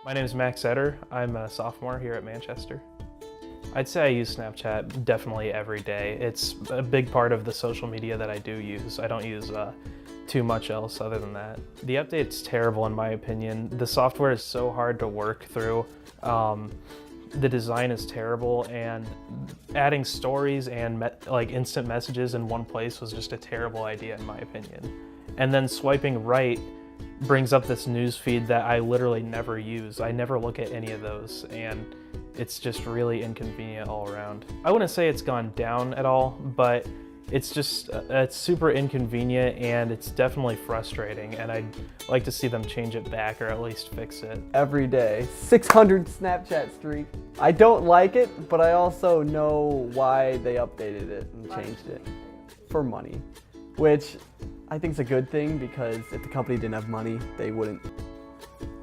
My name is Max Etter. I'm a sophomore here at Manchester. I'd say I use Snapchat definitely every day. It's a big part of the social media that I do use. I don't use too much else other than that. The update's terrible in my opinion. The software is so hard to work through. The design is terrible, and adding stories and instant messages in one place was just a terrible idea in my opinion. And then swiping right brings up this news feed that I literally never use. I never look at any of those, and it's just really inconvenient all around. I wouldn't say it's gone down at all, but it's super inconvenient, and it's definitely frustrating, and I'd like to see them change it back or at least fix it. Every day, 600 Snapchat streak. I don't like it, but I also know why they updated it and changed it. For money, which I think is a good thing, because if the company didn't have money, they wouldn't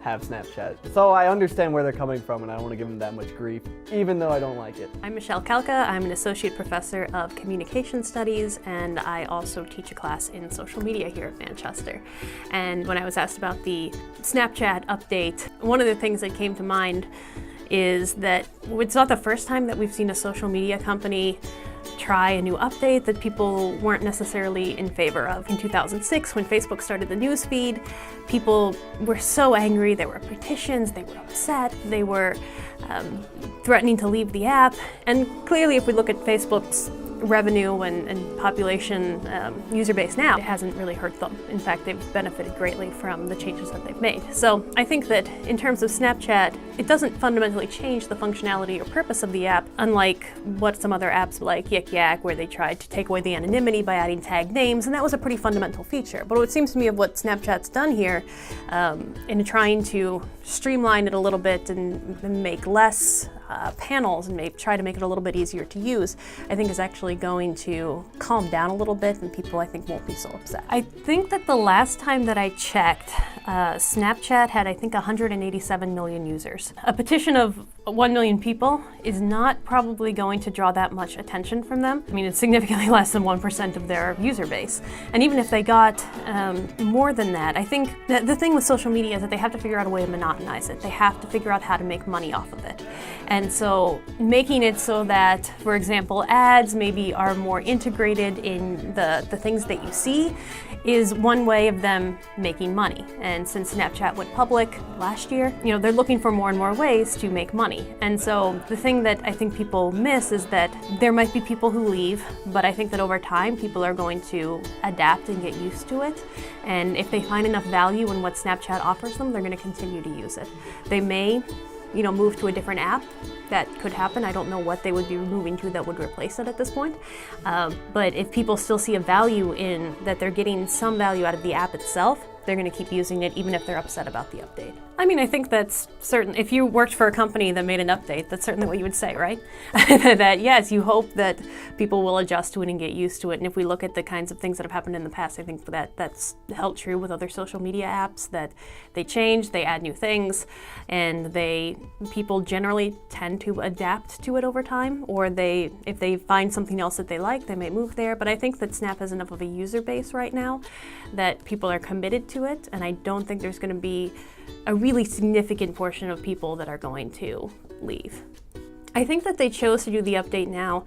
have Snapchat. So I understand where they're coming from, and I don't want to give them that much grief, even though I don't like it. I'm Calka. I'm an associate professor of communication studies, and I also teach a class in social media here at Manchester. And when I was asked about the Snapchat update, one of the things that came to mind is that it's not the first time that we've seen a social media company try a new update that people weren't necessarily in favor of. In 2006, when Facebook started the news feed, people were so angry. There were petitions, they were upset, they were threatening to leave the app. And clearly, if we look at Facebook's revenue and population user base now, it hasn't really hurt them. In fact, they've benefited greatly from the changes that they've made. So I think that in terms of Snapchat, it doesn't fundamentally change the functionality or purpose of the app, unlike what some other apps like Yik Yak, where they tried to take away the anonymity by adding tagged names, and that was a pretty fundamental feature. But what seems to me of what Snapchat's done here, in trying to streamline it a little bit and make less panels and try to make it a little bit easier to use, I think is actually going to calm down a little bit, and people, I think, won't be so upset. I think that the last time that I checked, Snapchat had, I think, 187 million users. A petition of 1 million people is not probably going to draw that much attention from them. I mean, it's significantly less than 1% of their user base. And even if they got more than that, I think that the thing with social media is that they have to figure out a way to monetize it. They have to figure out how to make money off of it. And so making it so that, for example, ads maybe are more integrated in the things that you see is one way of them making money. And since Snapchat went public last year, they're looking for more and more ways to make money. And so the thing that I think people miss is that there might be people who leave, but I think that over time people are going to adapt and get used to it. And if they find enough value in what Snapchat offers them, they're going to continue to use it. They may move to a different app. That could happen. I don't know what they would be moving to that would replace it at this point. But if people still see a value in that, they're getting some value out of the app itself, they're going to keep using it even if they're upset about the update. I mean, I think that's certain. If you worked for a company that made an update, that's certainly what you would say, right? That yes, you hope that people will adjust to it and get used to it. And if we look at the kinds of things that have happened in the past, I think that that's held true with other social media apps, that they change, they add new things, and people generally tend to adapt to it over time, or if they find something else that they like, they may move there. But I think that Snap has enough of a user base right now that people are committed to it, and I don't think there's going to be a really significant portion of people that are going to leave. I think that they chose to do the update now.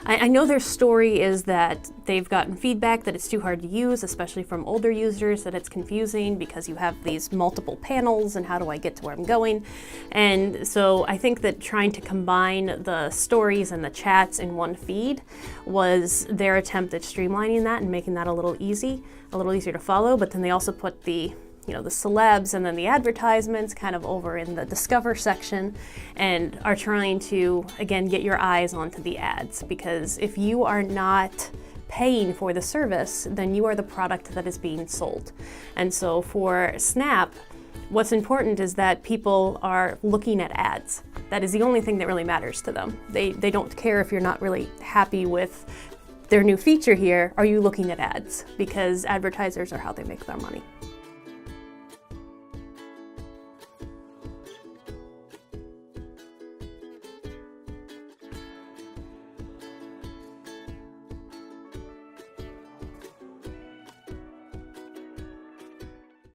I know their story is that they've gotten feedback that it's too hard to use, especially from older users, that it's confusing because you have these multiple panels and how do I get to where I'm going? And so I think that trying to combine the stories and the chats in one feed was their attempt at streamlining that and making that a little easier to follow. But then they also put the celebs and then the advertisements kind of over in the Discover section, and are trying to, again, get your eyes onto the ads, because if you are not paying for the service, then you are the product that is being sold. And so for Snap, what's important is that people are looking at ads. That is the only thing that really matters to them. They don't care if you're not really happy with their new feature here. Are you looking at ads? Because advertisers are how they make their money.